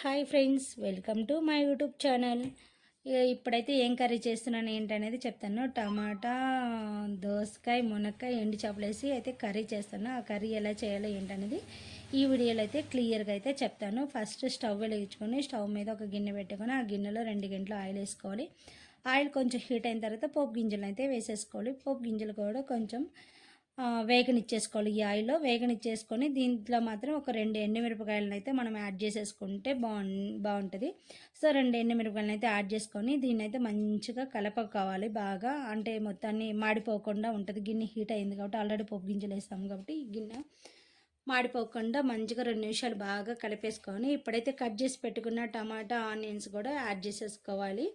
Hi friends, welcome to my YouTube channel. ఇప్పుడైతే ఏం curry చేస్తున్నాను ఏంటనేది చెప్తాను. టమాటా, దోసకాయ, మునక్కాయ, ఎండు చేపలు వేసి అయితే కర్రీ చేస్తాను. ఆ కర్రీ ఎలా చేయాలో ఏంటనేది ఈ వీడియోలో అయితే క్లియర్గా అయితే చెప్తాను. ఫస్ట్ స్టవ్ వెలిగించుకొని స్టవ్ మీద ఒక గిన్నె పెట్టుకొని ఆ గిన్నెలో 2 గంటలు ఆయిల్ వేసుకోవాలి. ఆయిల్ కొంచెం హీట్ అయిన తర్వాత పోపు గింజలు అయితే వేసేసుకోవాలి. పోపు గింజలు కూడా కొంచెం వేగనిచ్చేసుకోవాలి. ఈ ఆయిల్లో వేగనిచ్చేసుకొని దీంట్లో మాత్రం ఒక 2 ఎండుమిరపకాయలను అయితే మనం యాడ్ చేసేసుకుంటే బాగుంటుంది. సో 2 ఎండుమిరపకాయలను అయితే యాడ్ చేసుకొని దీన్ని అయితే మంచిగా కలపకోవాలి. బాగా అంటే మొత్తాన్ని మాడిపోకుండా ఉంటుంది. గిన్నె హీట్ అయింది కాబట్టి ఆల్రెడీ పోపు గింజలు వేస్తాము కాబట్టి ఈ గిన్నె మాడిపోకుండా మంచిగా 2 నిమిషాలు బాగా కలిపేసుకొని ఇప్పుడైతే కట్ చేసి పెట్టుకున్న టమాటా, ఆనియన్స్ కూడా యాడ్ చేసేసుకోవాలి.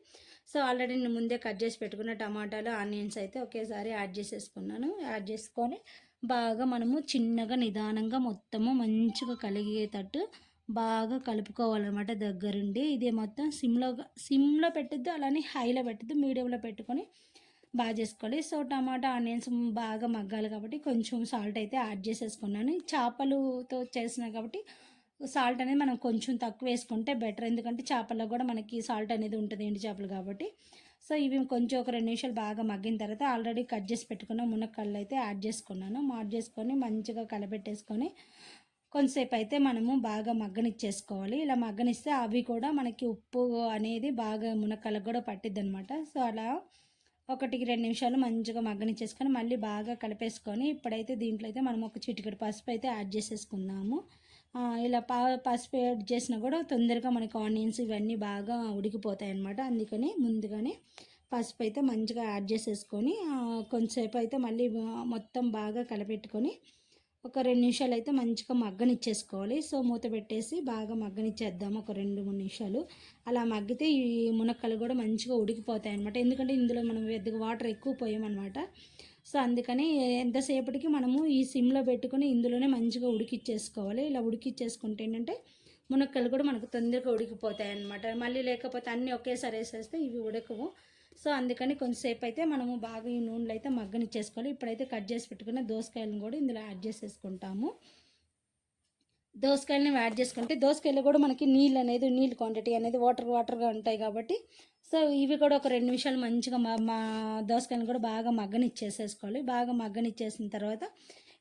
సో ఆల్రెడీ నేను ముందే కట్ చేసి పెట్టుకున్న టమాటాలు, ఆనియన్స్ అయితే ఒకేసారి యాడ్ చేసేసుకున్నాను. యాడ్ చేసుకొని బాగా మనము చిన్నగా నిదానంగా మొత్తము మంచిగా కలిగేటట్టు బాగా కలుపుకోవాలన్నమాట దగ్గరుండి. ఇది మొత్తం సిమ్లో పెట్టద్దు, అలానే హైలో పెట్టద్దు, మీడియంలో పెట్టుకొని బాగా చేసుకోవాలి. సో టమాటా, ఆనియన్స్ బాగా మగ్గాలి కాబట్టి కొంచెం సాల్ట్ అయితే యాడ్ చేసేసుకున్నాను. చేపలతో చేసిన కాబట్టి సాల్ట్ అనేది మనం కొంచెం తక్కువ వేసుకుంటే బెటర్. ఎందుకంటే చేపల్లో కూడా మనకి సాల్ట్ అనేది ఉంటుంది, ఎండు చేపలు కాబట్టి. సో ఇవి కొంచెం ఒక 2 నిమిషాలు బాగా మగ్గిన తర్వాత ఆల్రెడీ కట్ చేసి పెట్టుకున్న మునక్కాయలు అయితే యాడ్ చేసుకున్నాను. యాడ్ చేసుకొని మంచిగా కలపెట్టేసుకొని కొంతసేపు అయితే మనము బాగా మగ్గనిచ్చేసుకోవాలి. ఇలా మగ్గనిస్తే అవి కూడా మనకి ఉప్పు అనేది బాగా మునక్కాయలకు కూడా పట్టిద్ది అనమాట. సో అలా 1-2 నిమిషాలు మంచిగా మగ్గనిచ్చేసుకొని మళ్ళీ బాగా కలిపేసుకొని ఇప్పుడైతే దీంట్లో అయితే మనం ఒక చిటికెడు పసుపు అయితే యాడ్ చేసేసుకుందాము. ఇలా పసుపు యాడ్ చేసినా కూడా తొందరగా మనకి ఆనియన్స్ ఇవన్నీ బాగా ఉడికిపోతాయి అన్నమాట. అందుకని ముందుగానే పసుపు అయితే మంచిగా యాడ్ చేసేసుకొని కొంచెంసేపు అయితే మళ్ళీ మొత్తం బాగా కలపెట్టుకొని ఒక 2 నిమిషాలు అయితే మంచిగా మగ్గనిచ్చేసుకోవాలి. సో మూత పెట్టేసి బాగా మగ్గనిచ్చేద్దాము ఒక 2-3 నిమిషాలు. అలా మగ్గితే ఈ మునక్కలు కూడా మంచిగా ఉడికిపోతాయి అనమాట. ఎందుకంటే ఇందులో మనం పెద్దగా వాటర్ ఎక్కువ పోయామన్నమాట. సో అందుకని ఎంతసేపటికి మనము ఈ సిమ్లో పెట్టుకొని ఇందులోనే మంచిగా ఉడికిచ్చేసుకోవాలి. ఇలా ఉడికిచ్చేసుకుంటే ఏంటంటే మునక్కలు కూడా మనకు తొందరగా ఉడికిపోతాయి అన్నమాట. మళ్ళీ లేకపోతే అన్నీ ఒకేసారి వేసేస్తే ఇవి ఉడకవు. సో అందుకని కొంచెంసేపు అయితే మనము బాగా ఈ నూనెలో అయితే మగ్గనిచ్చేసుకోవాలి. ఇప్పుడైతే కట్ చేసి పెట్టుకున్న దోసకాయలను కూడా ఇందులో యాడ్ చేసేసుకుంటాము. దోసకాయలని యాడ్ చేసుకుంటే దోసకాయలు కూడా మనకి నీళ్ళు క్వాంటిటీ అనేది వాటర్గా ఉంటాయి కాబట్టి సో ఇవి కూడా ఒక 2 నిమిషాలు మంచిగా మా దోసకాయలను కూడా బాగా మగ్గనిచ్చేసేసుకోవాలి. బాగా మగ్గనిచ్చేసిన తర్వాత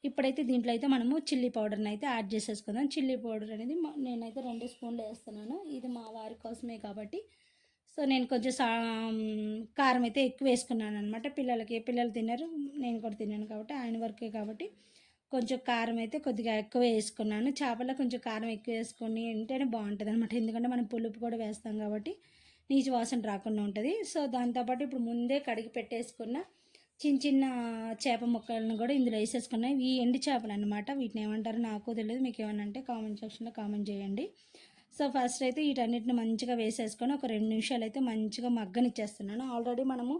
ఇప్పుడైతే దీంట్లో అయితే మనము చిల్లీ పౌడర్ని అయితే యాడ్ చేసేసుకుందాం. చిల్లీ పౌడర్ అనేది నేనైతే 2 స్పూన్లు వేస్తున్నాను. ఇది మా వారి కోసమే కాబట్టి సో నేను కొంచెం కారం అయితే ఎక్కువ వేసుకున్నాను అనమాట. పిల్లలు తిన్నారు, నేను కూడా తిన్నాను కాబట్టి ఆయన వరకే కాబట్టి కొంచెం కారం అయితే కొద్దిగా ఎక్కువ వేసుకున్నాను. చేపల్లో కొంచెం కారం ఎక్కువ వేసుకొని ఉంటేనే బాగుంటుంది అనమాట. ఎందుకంటే మనం పులుపు కూడా వేస్తాం కాబట్టి నీచు వాసన రాకుండా ఉంటుంది. సో దాంతోపాటు ఇప్పుడు ముందే కడిగి పెట్టేసుకున్న చిన్న చిన్న చేప ముక్కలను కూడా ఇందులో వేసేసుకున్నాయి. ఈ ఎండు చేపలు అనమాట. వీటిని ఏమంటారో నాకు తెలియదు, మీకు ఏమన్నా అంటే కామెంట్ సెక్షన్లో కామెంట్ చేయండి. సో ఫస్ట్ అయితే వీటన్నిటిని మంచిగా వేసేసుకొని ఒక 2 నిమిషాలు అయితే మంచిగా మగ్గనిచ్చేస్తున్నాను. ఆల్రెడీ మనము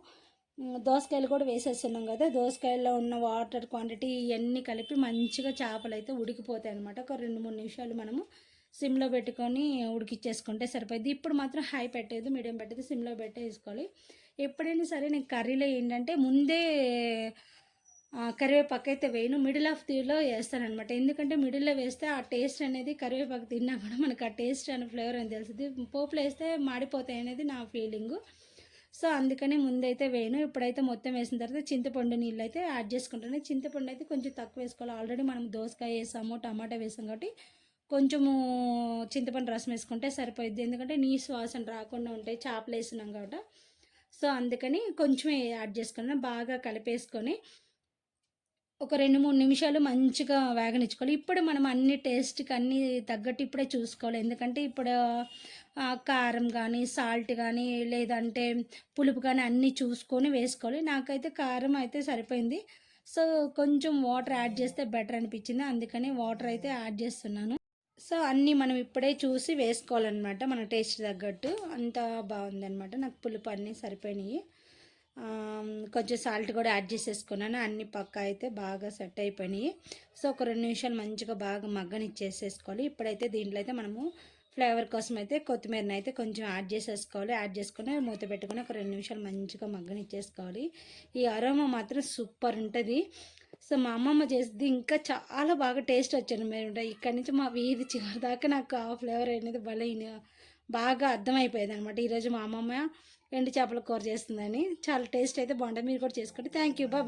దోసకాయలు కూడా వేసేస్తున్నాం కదా, దోసకాయల్లో ఉన్న వాటర్ క్వాంటిటీ ఇవన్నీ కలిపి మంచిగా చేపలు అయితే ఉడికిపోతాయి అనమాట. ఒక 2-3 నిమిషాలు మనము సిమ్లో పెట్టుకొని ఉడికిచ్చేసుకుంటే సరిపోయింది. ఇప్పుడు మాత్రం హై పెట్టేది, మీడియం పెట్టేది, సిమ్లో పెట్టేసుకోవాలి. ఎప్పుడైనా సరే నేను కర్రీలో ఏంటంటే ముందే కరివేపాకు అయితే వేయను, మిడిల్ ఆఫ్ దీలో వేస్తానమాట. ఎందుకంటే మిడిల్లో వేస్తే ఆ టేస్ట్ అనేది కరివేపాకు తిన్నా కూడా మనకు ఆ టేస్ట్ అనే ఫ్లేవర్ అని తెలుస్తుంది. పోపులో వేస్తే మాడిపోతాయి అనేది నా ఫీలింగు. సో అందుకని ముందైతే వేయను. ఇప్పుడైతే మొత్తం వేసిన తర్వాత చింతపండు నీళ్ళు అయితే యాడ్ చేసుకుంటాను. చింతపండు అయితే కొంచెం తక్కువ వేసుకోవాలి. ఆల్రెడీ మనం దోసకాయ వేసాము, టమాటా వేసాం కాబట్టి కొంచెము చింతపండు రసం వేసుకుంటే సరిపోయిద్ది. ఎందుకంటే నీసు వాసన రాకుండా ఉంటాయి చేపలు వేసినాం కాబట్టి. సో అందుకని కొంచెమే యాడ్ చేసుకున్నాను. బాగా కలిపేసుకొని ఒక 2-3 నిమిషాలు మంచిగా వేగనిచ్చుకోవాలి. ఇప్పుడు మనం అన్ని టేస్ట్కి అన్నీ తగ్గట్టు ఇప్పుడే చూసుకోవాలి. ఎందుకంటే ఇప్పుడు కారం కానీ, సాల్ట్ కానీ, లేదంటే పులుపు కానీ అన్నీ చూసుకొని వేసుకోవాలి. నాకైతే కారం అయితే సరిపోయింది. సో కొంచెం వాటర్ యాడ్ చేస్తే బెటర్ అనిపించింది, అందుకని వాటర్ అయితే యాడ్ చేస్తున్నాను. సో అన్నీ మనం ఇప్పుడే చూసి వేసుకోవాలన్నమాట, మన టేస్ట్ తగ్గట్టు. అంత బాగుందన్నమాట. నాకు పులుపు అన్నీ సరిపోయినాయి. కొంచెం సాల్ట్ కూడా యాడ్ చేసేసుకున్నాను. అన్ని పక్క అయితే బాగా సెట్ అయిపోయినాయి. సో ఒక 2 నిమిషాలు మంచిగా బాగా మగ్గనిచ్చేసేసుకోవాలి. ఇప్పుడైతే దీంట్లో అయితే మనము ఫ్లేవర్ కోసం అయితే కొత్తిమీరని అయితే కొంచెం యాడ్ చేసేసుకోవాలి. యాడ్ చేసుకుని మూత పెట్టుకుని ఒక 2 నిమిషాలు మంచిగా మగ్గనిచ్చేసుకోవాలి. ఈ అరోమా మాత్రం సూపర్ ఉంటుంది. సో మా అమ్మమ్మ చేసింది ఇంకా చాలా బాగా టేస్ట్ వచ్చానమాట. ఇక్కడి నుంచి మా వీధి చివరి దాకా నాకు ఆ ఫ్లేవర్ అనేది బాగా అర్థమైపోయేది అనమాట. ఈరోజు మా అమ్మమ్మ ఎండు చేపల కూర చేస్తుందని. చాలా టేస్ట్ అయితే బాగుంటుంది. మీరు కూడా చేసుకోండి. Thank you. బాయ్.